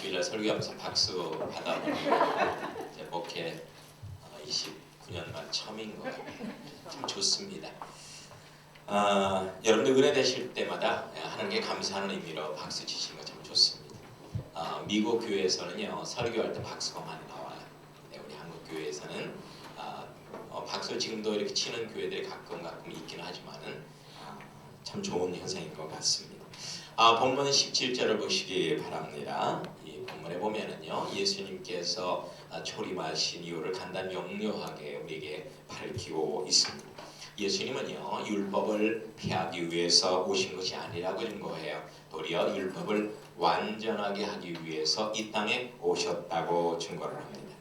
주일날 설교하면서 박수 받아보는 제 목회 29년 만 처음인 거 참 좋습니다. 여러분들 은혜 되실 때마다 하나님께 감사하는 의미로 박수 치시는 거 참 좋습니다. 미국 교회에서는요 설교할 때 박수가 많이 나와요. 우리 한국 교회에서는 박수 지금도 이렇게 치는 교회들이 가끔 있기는 하지만은 참 좋은 현상인 것 같습니다. 본문 17절을 보시기 바랍니다. 이 본문에 보면은요 예수님께서 초림하신 이유를 간단히 영료하게 우리에게 밝히고 있습니다. 예수님은요 율법을 폐하기 위해서 오신 것이 아니라고 증거해요. 도리어 율법을 완전하게 하기 위해서 이 땅에 오셨다고 증거를 합니다.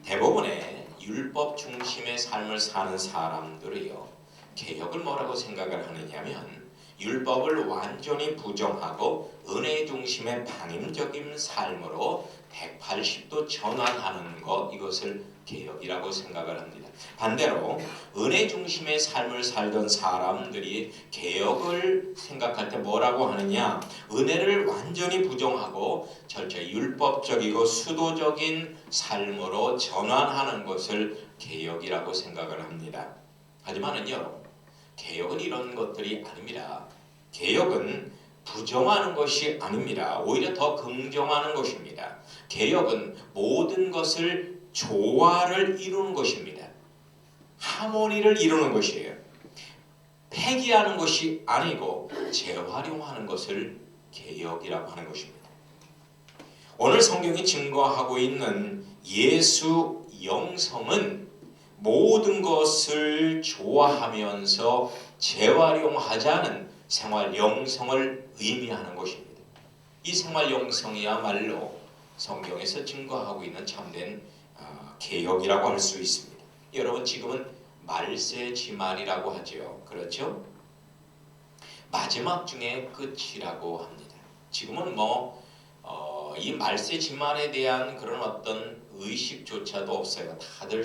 대부분의 율법 중심의 삶을 사는 사람들이요 개혁을 뭐라고 생각을 하느냐면 율법을 완전히 부정하고 은혜 중심의 방임적인 삶으로 180도 전환하는 것, 이것을 개혁이라고 생각을 합니다. 반대로 은혜 중심의 삶을 살던 사람들이 개혁을 생각할 때 뭐라고 하느냐, 은혜를 완전히 부정하고 철저히 율법적이고 수도적인 삶으로 전환하는 것을 개혁이라고 생각을 합니다. 하지만은요 개혁은 이런 것들이 아닙니다. 개혁은 부정하는 것이 아닙니다. 오히려 더 긍정하는 것입니다. 개혁은 모든 것을 조화를 이루는 것입니다. 하모니를 이루는 것이에요. 폐기하는 것이 아니고 재활용하는 것을 개혁이라고 하는 것입니다. 오늘 성경이 증거하고 있는 예수 영성은 모든 것을 조화하면서 재활용하자는 생활 영성을 의미하는 것입니다. 이 생활 영성이야말로 성경에서 증거하고 있는 참된 개혁이라고 할 수 있습니다. 여러분 지금은 말세지말이라고 하죠. 그렇죠? 마지막 중에 끝이라고 합니다. 지금은 이 말세지말에 대한 그런 어떤 의식조차도 없어요. 다들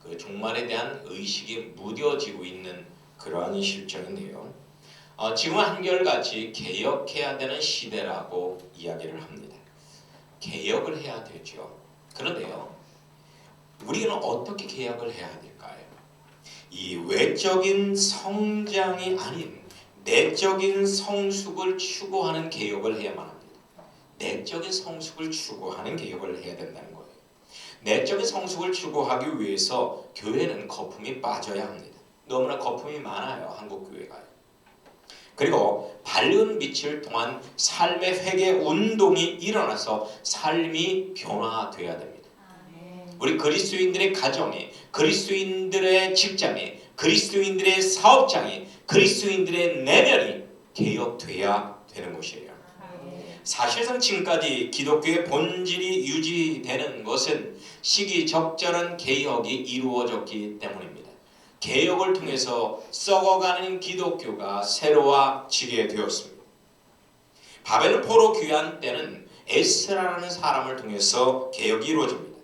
그 종말에 대한 의식이 무뎌지고 있는 그러한 실정인데요. 지금은 한결같이 개혁해야 되는 시대라고 이야기를 합니다. 개혁을 해야 되죠. 그런데요, 우리는 어떻게 개혁을 해야 될까요? 이 외적인 성장이 아닌 내적인 성숙을 추구하는 개혁을 해야만 합니다. 내적인 성숙을 추구하는 개혁을 해야 된다는 거예요. 내적인 성숙을 추구하기 위해서 교회는 거품이 빠져야 합니다. 너무나 거품이 많아요. 한국 교회가요. 그리고 밝은 빛을 통한 삶의 회개 운동이 일어나서 삶이 변화되어야 됩니다. 우리 그리스도인들의 가정이, 그리스도인들의 직장이, 그리스도인들의 사업장이, 그리스도인들의 내면이 개혁되어야 되는 것이에요. 사실상 지금까지 기독교의 본질이 유지되는 것은 시기적절한 개혁이 이루어졌기 때문입니다. 개혁을 통해서 썩어가는 기독교가 새로워지게 되었습니다. 바벨 포로 귀환 때는 에스라라는 사람을 통해서 개혁이 이루어집니다.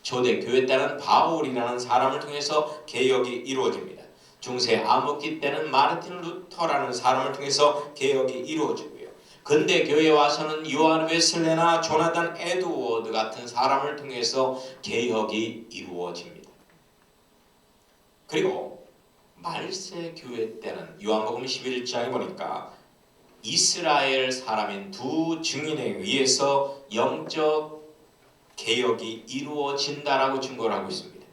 초대교회 때는 바울이라는 사람을 통해서 개혁이 이루어집니다. 중세 암흑기 때는 마르틴 루터라는 사람을 통해서 개혁이 이루어지고요. 근대 교회에 와서는 요한 웨슬레나 조나단 에드워드 같은 사람을 통해서 개혁이 이루어집니다. 그리고 말세 교회 때는 요한복음 11장에 보니까 이스라엘 사람인 두 증인에 의해서 영적 개혁이 이루어진다라고 증거를 하고 있습니다.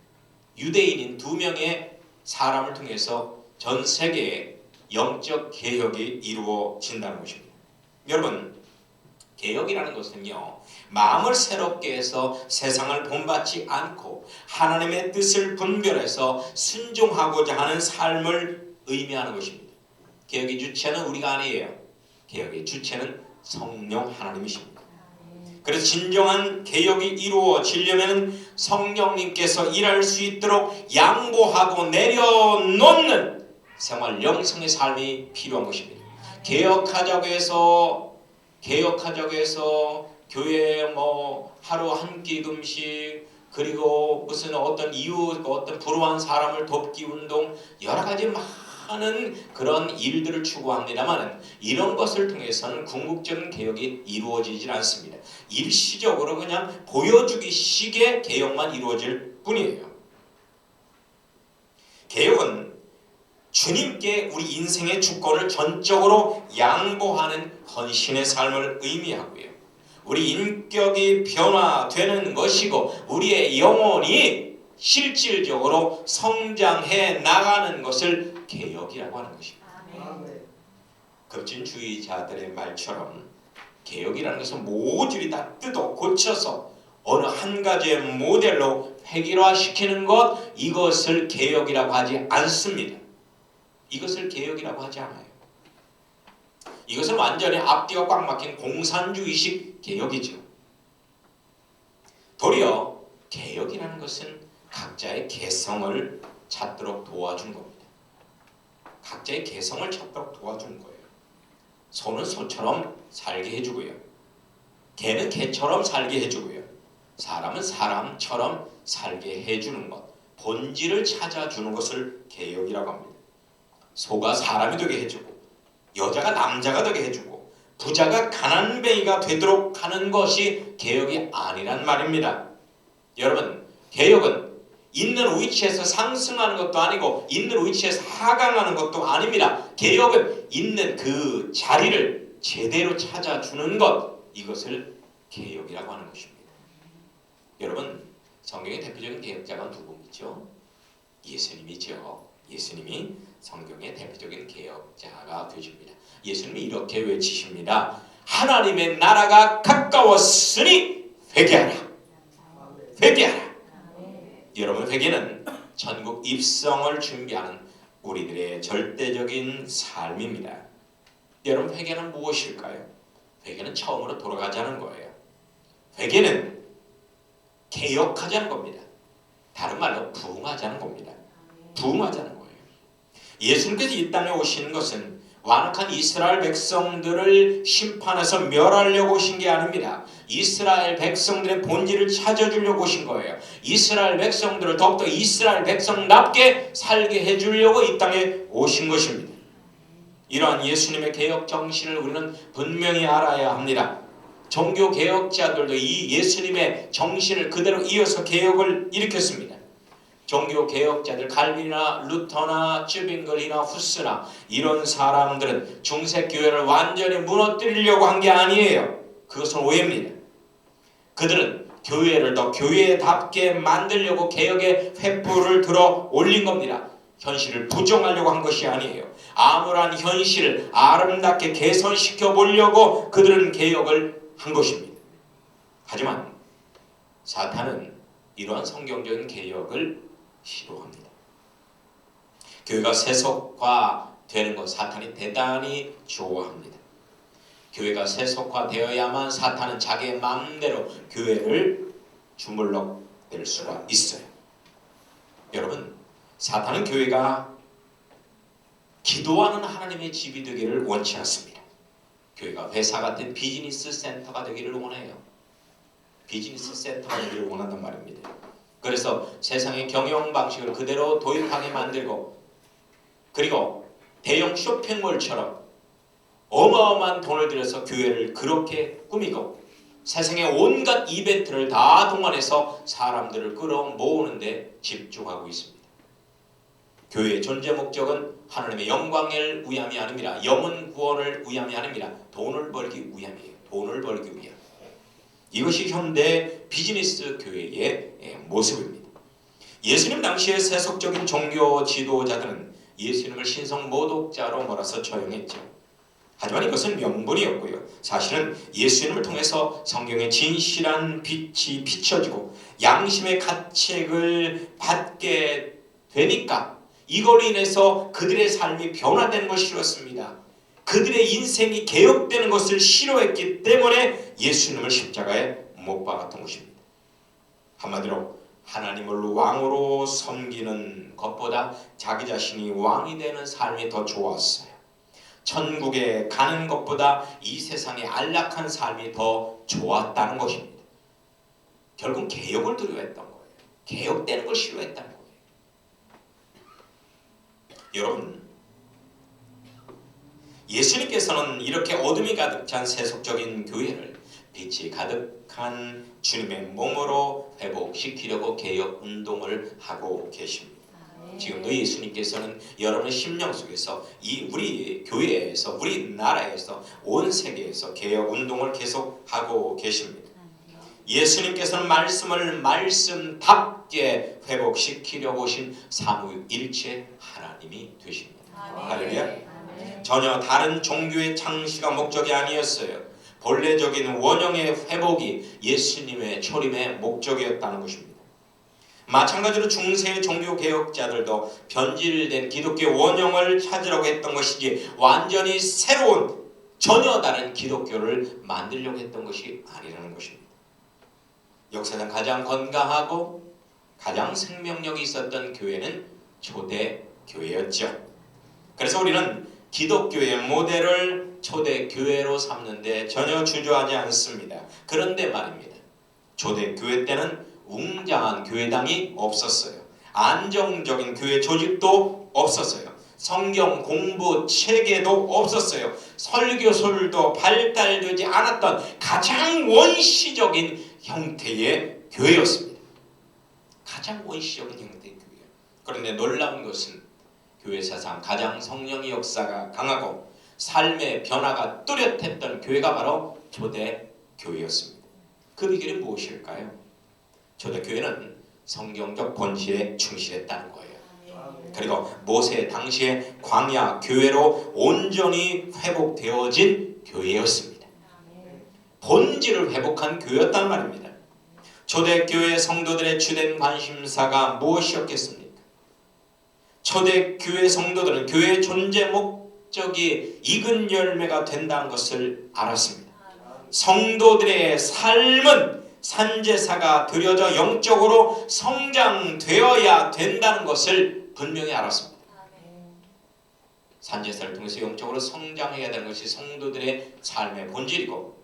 유대인인 두 명의 사람을 통해서 전 세계에 영적 개혁이 이루어진다는 것입니다. 여러분, 개혁이라는 것은요 마음을 새롭게 해서 세상을 본받지 않고 하나님의 뜻을 분별해서 순종하고자 하는 삶을 의미하는 것입니다. 개혁의 주체는 우리가 아니에요. 개혁의 주체는 성령 하나님이십니다. 그래서 진정한 개혁이 이루어지려면 성령님께서 일할 수 있도록 양보하고 내려놓는 생활 영성의 삶이 필요한 것입니다. 개혁하자고 해서 교회에 하루 한 끼 금식, 그리고 무슨 어떤 이유, 어떤 불우한 사람을 돕기 운동, 여러 가지 하는 그런 일들을 추구합니다만 이런 것을 통해서는 궁극적인 개혁이 이루어지질 않습니다. 일시적으로 그냥 보여주기식의 개혁만 이루어질 뿐이에요. 개혁은 주님께 우리 인생의 주권을 전적으로 양보하는 헌신의 삶을 의미하고요. 우리 인격이 변화되는 것이고 우리의 영혼이 실질적으로 성장해 나가는 것을 개혁이라고 하는 것입니다. 급진주의자들의 말처럼 개혁이라는 것은 모조리 다 뜯어 고쳐서 어느 한 가지의 모델로 획일화시키는 것, 이것을 개혁이라고 하지 않습니다. 이것을 개혁이라고 하지 않아요. 이것은 완전히 앞뒤가 꽉 막힌 공산주의식 개혁이죠. 도리어 개혁이라는 것은 각자의 개성을 찾도록 도와준 겁니다. 각자의 개성을 찾도록 도와준 거예요. 소는 소처럼 살게 해주고요. 개는 개처럼 살게 해주고요. 사람은 사람처럼 살게 해주는 것, 본질을 찾아주는 것을 개혁이라고 합니다. 소가 사람이 되게 해주고 여자가 남자가 되게 해주고 부자가 가난뱅이가 되도록 하는 것이 개혁이 아니란 말입니다. 여러분, 개혁은 있는 위치에서 상승하는 것도 아니고 있는 위치에서 하강하는 것도 아닙니다. 개혁은 있는 그 자리를 제대로 찾아주는 것, 이것을 개혁이라고 하는 것입니다. 여러분, 성경의 대표적인 개혁자가 누구죠? 예수님이죠. 예수님이 성경의 대표적인 개혁자가 되십니다. 예수님이 이렇게 외치십니다. 하나님의 나라가 가까웠으니 회개하라. 회개하라. 여러분, 회개는 천국 입성을 준비하는 우리들의 절대적인 삶입니다. 여러분, 회개는 무엇일까요? 회개는 처음으로 돌아가자는 거예요. 회개는 개혁하자는 겁니다. 다른 말로 부흥하자는 겁니다. 부흥하자는 거예요. 예수님께서 이 땅에 오신 것은 완악한 이스라엘 백성들을 심판해서 멸하려고 오신 게 아닙니다. 이스라엘 백성들의 본질을 찾아주려고 오신 거예요. 이스라엘 백성들을 더욱더 이스라엘 백성답게 살게 해주려고 이 땅에 오신 것입니다. 이러한 예수님의 개혁 정신을 우리는 분명히 알아야 합니다. 종교 개혁자들도 이 예수님의 정신을 그대로 이어서 개혁을 일으켰습니다. 종교 개혁자들 칼빈이나 루터나 쯔빙글이나 후스나 이런 사람들은 중세 교회를 완전히 무너뜨리려고 한 게 아니에요. 그것은 오해입니다. 그들은 교회를 더 교회답게 만들려고 개혁의 횃불을 들어 올린 겁니다. 현실을 부정하려고 한 것이 아니에요. 암울한 현실을 아름답게 개선시켜 보려고 그들은 개혁을 한 것입니다. 하지만 사탄은 이러한 성경적인 개혁을 시도합니다. 교회가 세속화되는 것 사탄이 대단히 좋아합니다. 교회가 세속화되어야만 사탄은 자기의 마음대로 교회를 주물럭 낼 수가 있어요. 여러분, 사탄은 교회가 기도하는 하나님의 집이 되기를 원치 않습니다. 교회가 회사 같은 비즈니스 센터가 되기를 원해요. 비즈니스 센터가 되기를 원한단 말입니다. 그래서 세상의 경영 방식을 그대로 도입하게 만들고, 그리고 대형 쇼핑몰처럼 어마어마한 돈을 들여서 교회를 그렇게 꾸미고 세상의 온갖 이벤트를 다 동원해서 사람들을 끌어모으는데 집중하고 있습니다. 교회의 존재 목적은 하나님의 영광을 위함이 아닙니다. 영혼 구원을 위함이 아닙니다. 돈을 벌기 위함이에요. 돈을 벌기 위함. 이것이 현대 비즈니스 교회의 모습입니다. 예수님 당시의 세속적인 종교 지도자들은 예수님을 신성 모독자로 몰아서 처형했죠. 하지만 이것은 명분이었고요. 사실은 예수님을 통해서 성경의 진실한 빛이 비춰지고 양심의 가책을 받게 되니까 이걸로 인해서 그들의 삶이 변화되는 것이 싫었습니다. 그들의 인생이 개혁되는 것을 싫어했기 때문에 예수님을 십자가에 못 박았던 것입니다. 한마디로 하나님을 왕으로 섬기는 것보다 자기 자신이 왕이 되는 삶이 더 좋았어요. 천국에 가는 것보다 이 세상의 안락한 삶이 더 좋았다는 것입니다. 결국 개혁을 두려워했던 거예요. 개혁되는 걸 싫어했다는 거예요. 여러분, 예수님께서는 이렇게 어둠이 가득 찬 세속적인 교회를 빛이 가득한 주님의 몸으로 회복시키려고 개혁 운동을 하고 계십니다. 지금도 예수님께서는 여러분의 심령 속에서 우리 교회에서, 우리 나라에서, 온 세계에서 개혁 운동을 계속하고 계십니다. 예수님께서는 말씀을 말씀답게 회복시키려고 오신 삼위일체 하나님이 되십니다. 할렐루야. 전혀 다른 종교의 창시가 목적이 아니었어요. 본래적인 원형의 회복이 예수님의 초림의 목적이었다는 것입니다. 마찬가지로 중세 종교개혁자들도 변질된 기독교 원형을 찾으려고 했던 것이지 완전히 새로운 전혀 다른 기독교를 만들려고 했던 것이 아니라는 것입니다. 역사상 가장 건강하고 가장 생명력이 있었던 교회는 초대교회였죠. 그래서 우리는 기독교의 모델을 초대교회로 삼는데 전혀 주저하지 않습니다. 그런데 말입니다. 초대교회 때는 웅장한 교회당이 없었어요. 안정적인 교회 조직도 없었어요. 성경 공부 체계도 없었어요. 설교설도 발달되지 않았던 가장 원시적인 형태의 교회였습니다. 가장 원시적인 형태의 교회예요. 그런데 놀라운 것은 교회 사상 가장 성령의 역사가 강하고 삶의 변화가 뚜렷했던 교회가 바로 초대교회였습니다. 그 비결이 무엇일까요? 초대교회는 성경적 본질에 충실했다는 거예요. 그리고 모세 당시의 광야 교회로 온전히 회복되어진 교회였습니다. 본질을 회복한 교회였단 말입니다. 초대교회 성도들의 주된 관심사가 무엇이었겠습니까? 초대교회 성도들은 교회의 존재 목적이 익은 열매가 된다는 것을 알았습니다. 성도들의 삶은 산제사가 드려져 영적으로 성장되어야 된다는 것을 분명히 알았습니다. 산제사를 통해서 영적으로 성장해야 되는 것이 성도들의 삶의 본질이고,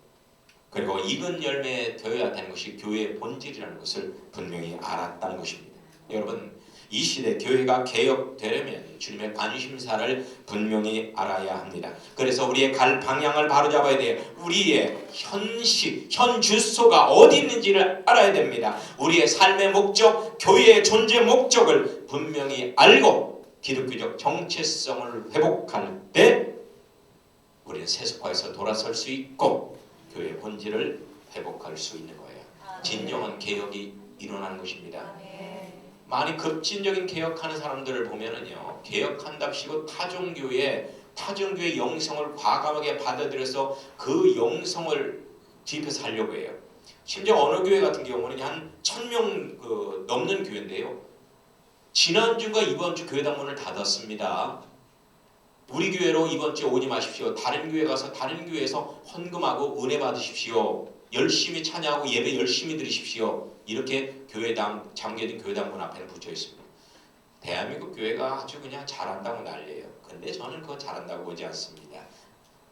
그리고 익은 열매 되어야 되는 것이 교회의 본질이라는 것을 분명히 알았다는 것입니다. 여러분, 이 시대 교회가 개혁되려면 주님의 관심사를 분명히 알아야 합니다. 그래서 우리의 갈 방향을 바로잡아야 돼요. 우리의 현 주소가 어디 있는지를 알아야 됩니다. 우리의 삶의 목적, 교회의 존재 목적을 분명히 알고 기독교적 정체성을 회복할 때 우리는 세속화에서 돌아설 수 있고 교회의 본질을 회복할 수 있는 거예요. 진정한 개혁이 일어나는 것입니다. 많이 급진적인 개혁하는 사람들을 보면은요, 개혁한답시고 타종교의 영성을 과감하게 받아들여서 그 영성을 뒤집어서 하려고 해요. 심지어 어느 교회 같은 경우는 한 1000명 넘는 교회인데요, 지난주가 이번주 교회당 문을 닫았습니다. 우리 교회로 이번주에 오지 마십시오. 다른 교회 가서 다른 교회에서 헌금하고 은혜 받으십시오. 열심히 찬양하고 예배 열심히 드리십시오. 이렇게 교회당, 잠겨진 교회당 문 앞에는 붙여 있습니다. 대한민국 교회가 아주 그냥 잘한다고 난리예요. 근데 저는 그거 잘한다고 보지 않습니다.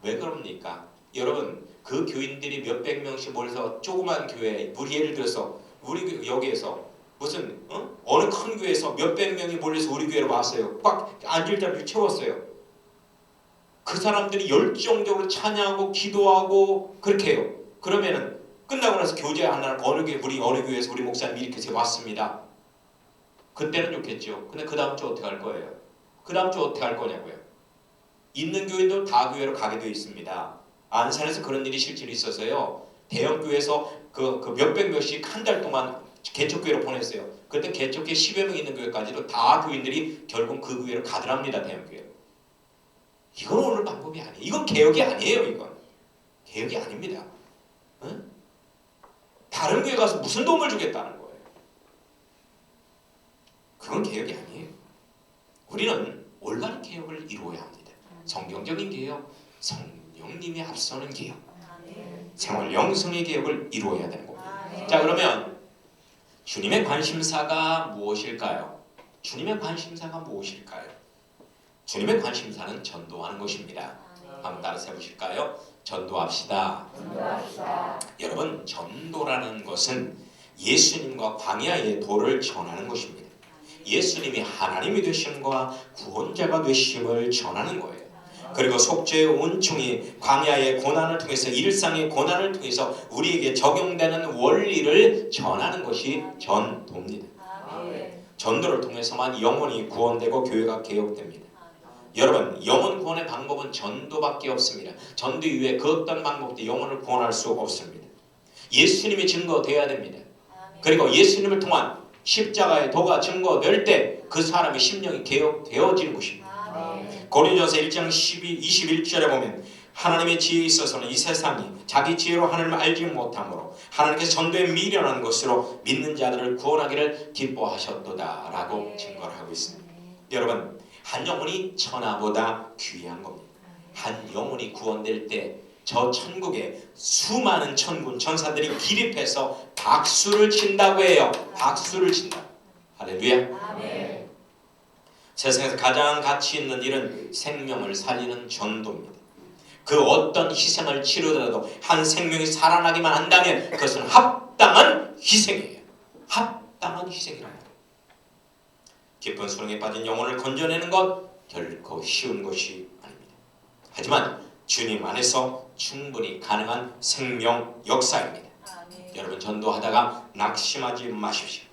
왜 그럽니까? 여러분, 그 교인들이 몇백 명씩 모여서 조그만 교회, 우리 예를 들어서 우리 여기에서 무슨 어느 큰 교회에서 몇백 명이 몰려서 우리 교회로 왔어요. 꽉 앉을 자리를 채웠어요. 그 사람들이 열정적으로 찬양하고 기도하고 그렇게 해요. 그러면은 끝나고 나서 교제 하나는 어느 교회에서 우리 목사님이 이렇게 왔습니다. 그때는 좋겠죠. 근데 그 다음 주 어떻게 할 거예요? 그 다음 주 어떻게 할 거냐고요. 있는 교회도 다 교회로 가게 되어 있습니다. 안산에서 그런 일이 실제로 있어서요. 대형 교회에서 그 몇백 명씩 한 달 동안 개척교회로 보냈어요. 그때 개척교회 10여 명 있는 교회까지도 다 교인들이 결국 그 교회로 가더랍니다. 대형 교회로. 이건 오늘 방법이 아니에요. 이건 개혁이 아니에요. 이건 개혁이 아닙니다. 응? 다른 교회 가서 무슨 도움을 주겠다는 거예요. 그건 개혁이 아니에요. 우리는 올바른 개혁을 이루어야 합니다. 성경적인 개혁, 성령님이 앞서는 개혁, 생활 영성의 개혁을 이루어야 되는 겁니다. 자, 그러면 주님의 관심사가 무엇일까요? 주님의 관심사가 무엇일까요? 주님의 관심사는 전도하는 것입니다. 한번 따라서 해보실까요? 전도합시다. 여러분, 전도라는 것은 예수님과 광야의 도를 전하는 것입니다. 예수님이 하나님이 되심과 구원자가 되심을 전하는 거예요. 그리고 속죄의 은총이 광야의 고난을 통해서 일상의 고난을 통해서 우리에게 적용되는 원리를 전하는 것이 전도입니다. 전도를 통해서만 영혼이 구원되고 교회가 개혁됩니다. 여러분, 영혼 구원의 방법은 전도밖에 없습니다. 전도 이외에 그 어떤 방법도 영혼을 구원할 수 없습니다. 예수님이 증거되어야 됩니다. 그리고 예수님을 통한 십자가의 도가 증거될 때 그 사람의 심령이 개혁되어지는 것입니다. 고린도전서 1장 21절에 보면 하나님의 지혜에 있어서는 이 세상이 자기 지혜로 하나님을 알지 못하므로 하나님께서 전도에 미련한 것으로 믿는 자들을 구원하기를 기뻐하셨도다 라고 증거를 하고 있습니다. 여러분, 한 영혼이 천하보다 귀한 겁니다. 한 영혼이 구원될 때 저 천국에 수많은 천군 천사들이 기립해서 박수를 친다고 해요. 박수를 친다. 할렐루야. 아멘. 세상에서 가장 가치 있는 일은 생명을 살리는 전도입니다. 그 어떤 희생을 치르더라도 한 생명이 살아나기만 한다면 그것은 합당한 희생이에요. 합당한 희생이랍니다. 깊은 수렁에 빠진 영혼을 건져내는 것 결코 쉬운 것이 아닙니다. 하지만 주님 안에서 충분히 가능한 생명 역사입니다. 여러분, 전도하다가 낙심하지 마십시오.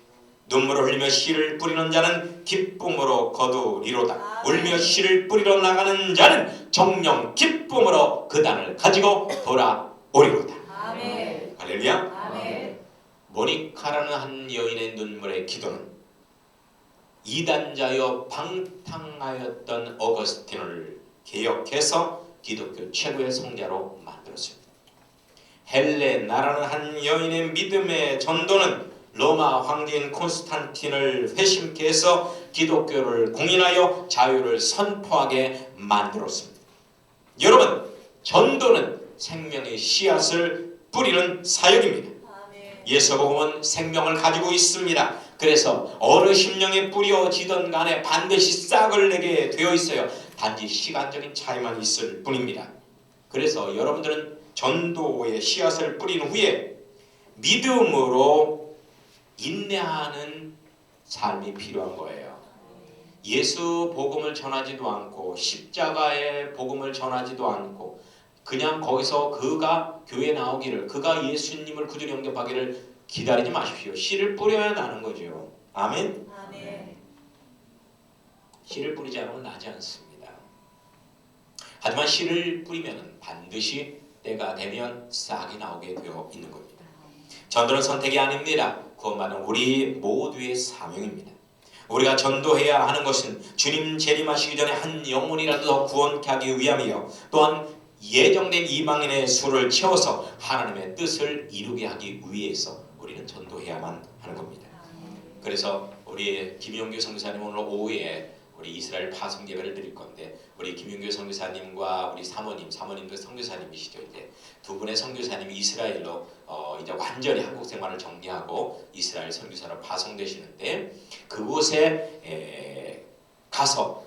눈물을 흘리며 씨를 뿌리는 자는 기쁨으로 거두리로다. 울며 씨를 뿌리러 나가는 자는 정령 기쁨으로 그 단을 가지고 돌아오리로다. 아멘. 할렐루야. 아멘. 모니카라는 한 여인의 눈물의 기도는 이단자여 방탕하였던 어거스틴을 개혁해서 기독교 최고의 성자로 만들었습니다. 헬레나라는 한 여인의 믿음의 전도는 로마 황제인 콘스탄틴을 회심케 해서 기독교를 공인하여 자유를 선포하게 만들었습니다. 여러분, 전도는 생명의 씨앗을 뿌리는 사역입니다. 예수복음은 생명을 가지고 있습니다. 그래서 어느 심령에 뿌려지던 간에 반드시 싹을 내게 되어 있어요. 단지 시간적인 차이만 있을 뿐입니다. 그래서 여러분들은 전도의 씨앗을 뿌린 후에 믿음으로 인내하는 삶이 필요한 거예요. 예수 복음을 전하지도 않고 십자가의 복음을 전하지도 않고 그냥 거기서 그가 교회에 나오기를, 그가 예수님을 구주로 영접하기를 기다리지 마십시오. 씨를 뿌려야 나는 거죠. 아멘? 아멘. 씨를 뿌리지 않으면 나지 않습니다. 하지만 씨를 뿌리면 반드시 때가 되면 싹이 나오게 되어 있는 겁니다. 전도는 선택이 아닙니다. 구원받은 우리 모두의 사명입니다. 우리가 전도해야 하는 것은 주님 재림하시기 전에 한 영혼이라도 더 구원케 하기 위함이요, 또한 예정된 이방인의 수를 채워서 하나님의 뜻을 이루게 하기 위해서 우리는 전도해야만 하는 겁니다. 그래서 우리 김용규 선교사님 오늘 오후에 우리 이스라엘 파송 예배를 드릴 건데, 우리 김용규 선교사님과 우리 사모님도 선교사님이시죠. 이제 두 분의 선교사님이 이스라엘로 이제 완전히 한국 생활을 정리하고 이스라엘 선교사로 파송되시는데, 그곳에 가서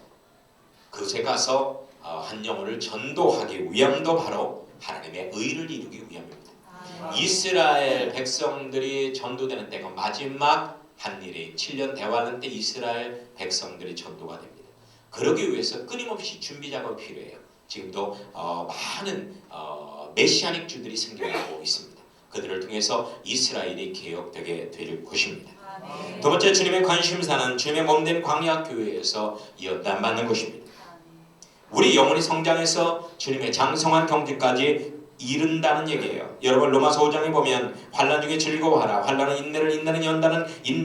한 영혼을 전도하기 위함도 바로 하나님의 의를 이루기 위함입니다. 이스라엘 백성들이 전도되는 때가 마지막 한일의 7년 대환란 때 이스라엘 백성들이 전도가 됩니다. 그러기 위해서 끊임없이 준비 작업이 필요해요. 지금도 많은 메시아닉 주들이 생겨나고 있습니다. 그들을 통해서 이스라엘이 개혁되게 될 것입니다. 두 번째, 주님의 관심사는 주님의 몸된 광야 교회에서 연단받는 것입니다. 우리 영혼이 성장해서 주님의 장성한 경지까지 이른다는 얘기예요. 여러분, 로마서 5장에 보면 환난 중에 즐거워하라. 환난은 인내를, 인내는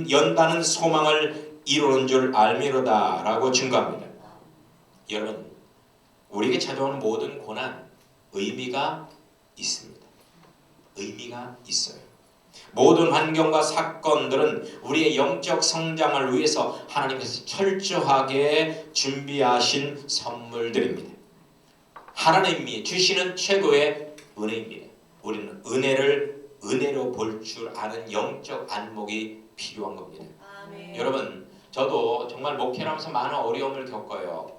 연단은 소망을 이루는 줄 알미로다 라고 증거합니다. 여러분, 우리에게 찾아오는 모든 고난 의미가 있습니다. 의미가 있어요. 모든 환경과 사건들은 우리의 영적 성장을 위해서 하나님께서 철저하게 준비하신 선물들입니다. 하나님이 주시는 최고의 은혜입니다. 우리는 은혜로 볼 줄 아는 영적 안목이 필요한 겁니다. 아멘. 여러분, 저도 정말 목회를 하면서 많은 어려움을 겪어요.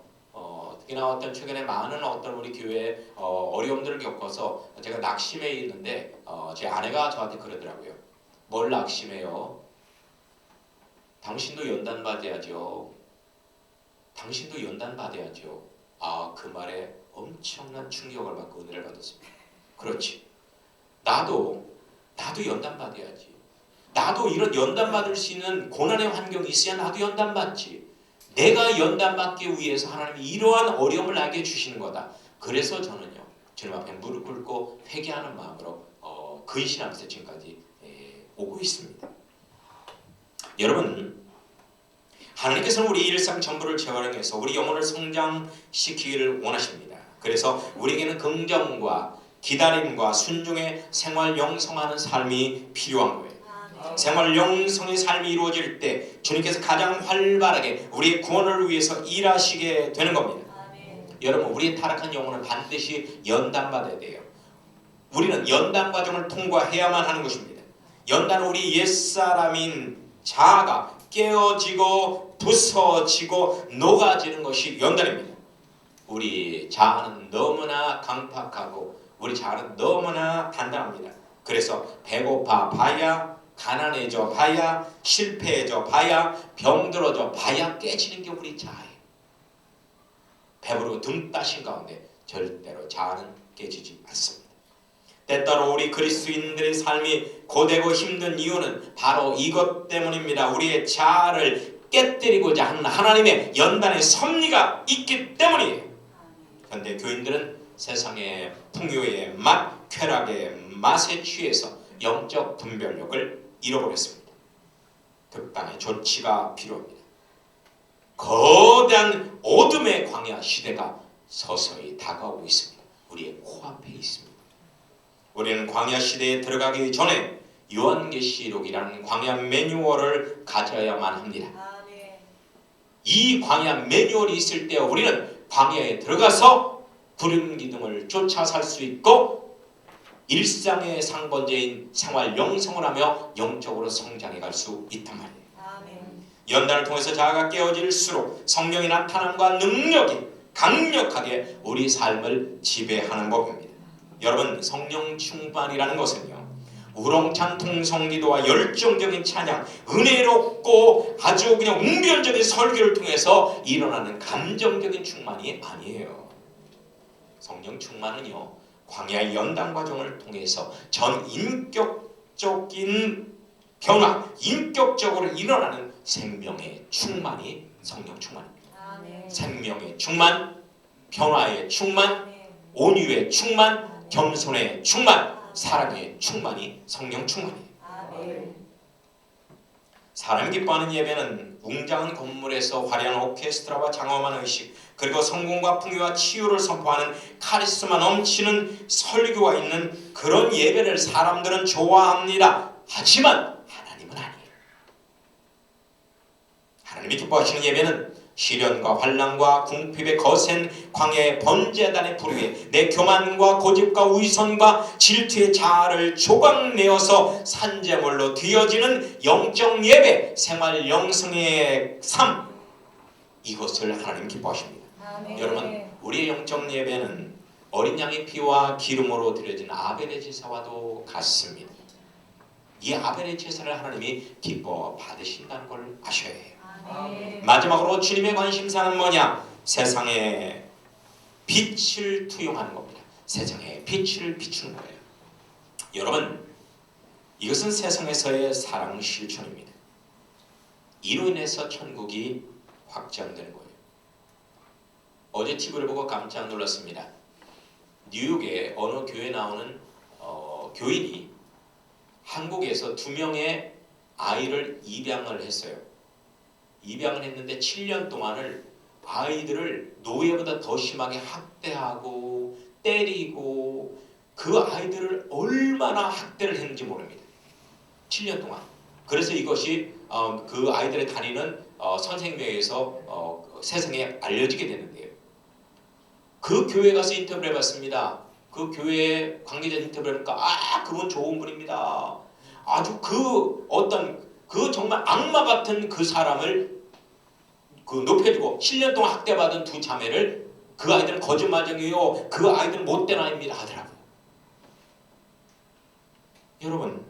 특히나 최근에 많은 우리 교회 어려움들을 겪어서 제가 낙심해 있는데 제 아내가 저한테 그러더라고요. 뭘 낙심해요? 당신도 연단 받아야죠. 당신도 연단 받아야죠. 그 말에 엄청난 충격을 받고 은혜를 받았습니다. 그렇지. 나도 연단 받아야지. 나도 이런 연단 받을 수 있는 고난의 환경이 있어야 나도 연단 받지. 내가 연단 받기 위해서 하나님이 이러한 어려움을 나에게 주시는 거다. 그래서 저는요, 주님 앞에 무릎 꿇고 회개하는 마음으로 근신하면서 지금까지 오고 있습니다. 여러분, 하나님께서는 우리 일상 전부를 재활용해서 우리 영혼을 성장시키기를 원하십니다. 그래서 우리에게는 긍정과 기다림과 순종의 생활 영성하는 삶이 필요한 거예요. 생활 영성의 삶이 이루어질 때 주님께서 가장 활발하게 우리의 구원을 위해서 일하시게 되는 겁니다. 여러분, 우리의 타락한 영혼은 반드시 연단받아야 돼요. 우리는 연단 과정을 통과해야만 하는 것입니다. 연단은 우리 옛사람인 자아가 깨어지고 부서지고 녹아지는 것이 연단입니다. 우리 자아는 너무나 강팍하고 우리 자아는 너무나 단단합니다. 그래서 배고파 봐야, 가난해져 봐야, 실패해져 봐야, 병들어져 봐야 깨지는 게 우리 자아예요. 배부르고 등 따신 가운데 절대로 자아는 깨지지 않습니다. 때때로 우리 그리스도인들의 삶이 고되고 힘든 이유는 바로 이것 때문입니다. 우리의 자아를 깨뜨리고자 하는 하나님의 연단의 섭리가 있기 때문이에요. 그런데 교인들은 세상의 풍요의 맛, 쾌락의 맛에 취해서 영적 분별력을 잃어버렸습니다. 극단의 조치가 필요합니다. 거대한 어둠의 광야 시대가 서서히 다가오고 있습니다. 우리의 코앞에 있습니다. 우리는 광야 시대에 들어가기 전에 요한계시록이라는 광야 매뉴얼을 가져야만 합니다. 이 광야 매뉴얼이 있을 때 우리는 광야에 들어가서 구름 기둥을 쫓아 살 수 있고 일상의 상번제인 생활 영성을 하며 영적으로 성장해 갈 수 있단 말이에요. 연단을 통해서 자아가 깨어질수록 성령의 나타남과 능력이 강력하게 우리 삶을 지배하는 법입니다. 여러분, 성령 충만이라는 것은요, 우렁찬 통성기도와 열정적인 찬양, 은혜롭고 아주 그냥 웅변적인 설교를 통해서 일어나는 감정적인 충만이 아니에요. 성령 충만은요, 광야의 연단 과정을 통해서 전 인격적인 변화, 인격적으로 일어나는 생명의 충만이 성령 충만입니다. 생명의 충만, 변화의 충만, 온유의 충만, 겸손의 충만, 사랑의 충만이 성령 충만이에요. 사람이 기뻐하는 예배는 웅장한 건물에서 화려한 오케스트라와 장엄한 의식, 그리고 성공과 풍요와 치유를 선포하는 카리스마 넘치는 설교가 있는 그런 예배를 사람들은 좋아합니다. 하지만 하나님은 아니에요. 하나님이 기뻐하시는 예배는 시련과 환난과 궁핍의 거센 광야의 번제단의 불 위에 내 교만과 고집과 위선과 질투의 자아를 조각내어서 산재물로 뒤어지는 영적 예배, 생활 영성의 삶, 이것을 하나님 기뻐하십니다. 여러분, 우리의 영적 예배는 어린 양의 피와 기름으로 드려진 아벨의 제사와도 같습니다. 이 아벨의 제사를 하나님이 기뻐 받으신다는 걸 아셔야 해요. 마지막으로 주님의 관심사는 뭐냐? 세상에 빛을 투영하는 겁니다. 세상에 빛을 비추는 거예요. 여러분, 이것은 세상에서의 사랑 실천입니다. 이로 인해서 천국이 확장되는 거예요. 어제 TV를 보고 깜짝 놀랐습니다. 뉴욕의 어느 교회에 나오는 교인이 한국에서 2명의 아이를 입양을 했어요. 입양을 했는데 7년 동안을 아이들을 노예보다 더 심하게 학대하고 때리고 그 아이들을 얼마나 학대를 했는지 모릅니다. 7년 동안. 그래서 이것이 그 아이들의 다니는 선생님에 의해서 세상에 알려지게 되는데요. 그 교회 가서 인터뷰를 해봤습니다. 그 교회 관계자 인터뷰를 해보니까 그분 좋은 분입니다. 아주 그 정말 악마 같은 그 사람을 높여주고 7년 동안 학대받은 2 자매를 그 아이들은 거짓말쟁이요, 그 아이들은 못된 아이입니다 하더라고요. 여러분,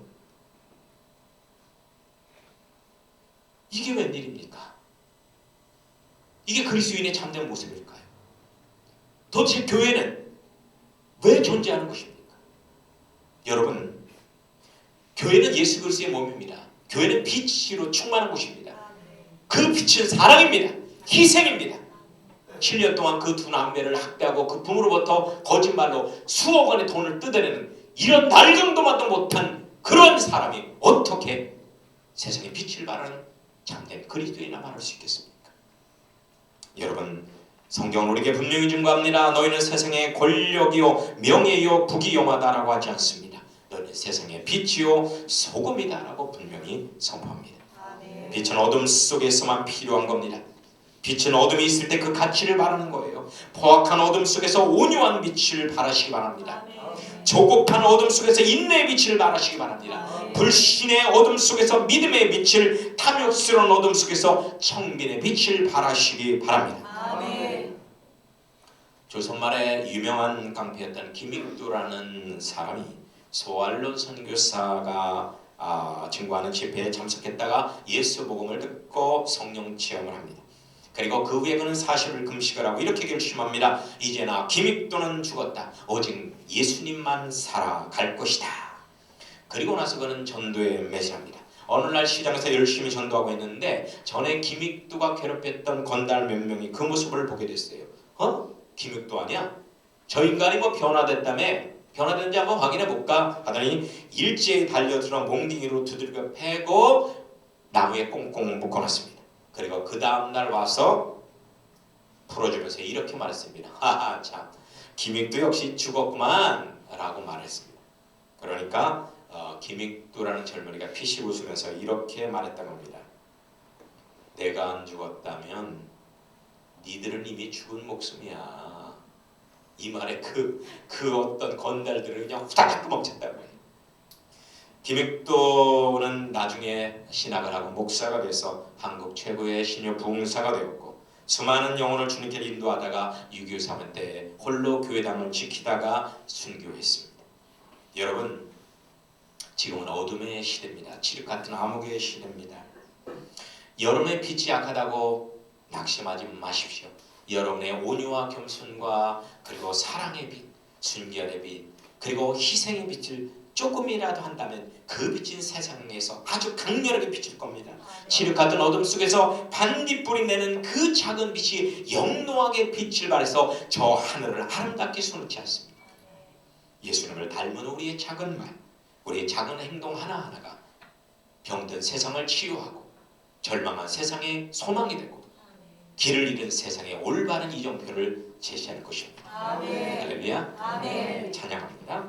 이게 웬일입니까? 이게 그리스도인의 참된 모습일까요? 도대체 교회는 왜 존재하는 것입니까? 여러분, 교회는 예수 그리스도의 몸입니다. 교회는 빛으로 충만한 곳입니다. 그 빛은 사랑입니다. 희생입니다. 7년 동안 그 두 남매를 학대하고 그 부모로부터 거짓말로 수억 원의 돈을 뜯어내는 이런 날정도만도 못한 그런 사람이 어떻게 세상에 빛을 발하는 참된 그리스도인이라 말할 수 있겠습니까? 여러분, 성경은 우리에게 분명히 증거합니다. 너희는 세상의 권력이요 명예요 북이 용하다라고 하지 않습니다. 너희는 세상의 빛이요 소금이다라고 분명히 선포합니다. 빛은 어둠 속에서만 필요한 겁니다. 빛은 어둠이 있을 때 그 가치를 바라는 거예요. 포악한 어둠 속에서 온유한 빛을 발하시기 바랍니다. 조급한 어둠 속에서 인내의 빛을 발하시기 바랍니다. 불신의 어둠 속에서 믿음의 빛을, 탐욕스러운 어둠 속에서 청빈의 빛을 발하시기 바랍니다. 조선말에 유명한 강패였던 김익두라는 사람이 소알론 선교사가 증거하는 집회에 참석했다가 예수 복음을 듣고 성령 체험을 합니다. 그리고 그 후에 그는 40일 금식을 하고 이렇게 결심합니다. 이제 나 김익두는 죽었다. 오직 예수님만 살아갈 것이다. 그리고 나서 그는 전도에 매진합니다. 어느 날 시장에서 열심히 전도하고 있는데 전에 김익두가 괴롭혔던 건달 몇 명이 그 모습을 보게 됐어요. 김익두 아니야? 저 인간이 뭐 변화됐다며? 변화된지 한번 확인해 볼까? 하더니 일제히 달려들어 몽둥이로 두들겨 패고 나무에 꽁꽁 묶어놨습니다. 그리고 그 다음날 와서 풀어주면서 이렇게 말했습니다. 하하, 참 김익두 역시 죽었구만 라고 말했습니다. 그러니까 김익두라는 젊은이가 피식 웃으면서 이렇게 말했다고 합니다. 내가 안 죽었다면 니들은 이미 죽은 목숨이야. 이 말에 그 어떤 건달들을 그냥 후다닥 멈췄다고 해요. 김익도는 나중에 신학을 하고 목사가 돼서 한국 최고의 신유 부흥사가 되었고 수많은 영혼을 주님께 인도하다가 6.25 사건 때 홀로 교회당을 지키다가 순교했습니다. 여러분, 지금은 어둠의 시대입니다. 칠흑 같은 암흑의 시대입니다. 여러분의 빛이 약하다고 낙심하지 마십시오. 여러분의 온유와 겸손과 그리고 사랑의 빛, 순결의 빛, 그리고 희생의 빛을 조금이라도 한다면 그 빛인 세상에서 아주 강렬하게 비칠 겁니다. 칠흑 같은 어둠 속에서 반딧불이 내는 그 작은 빛이 영롱하게 빛을 발해서 저 하늘을 아름답게 수놓지 않습니다. 예수님을 닮은 우리의 작은 말, 우리의 작은 행동 하나하나가 병든 세상을 치유하고 절망한 세상의 소망이 되고 길을 잃은 세상의 올바른 이정표를 제시할 것입니다. 할렐루야. 찬양합니다.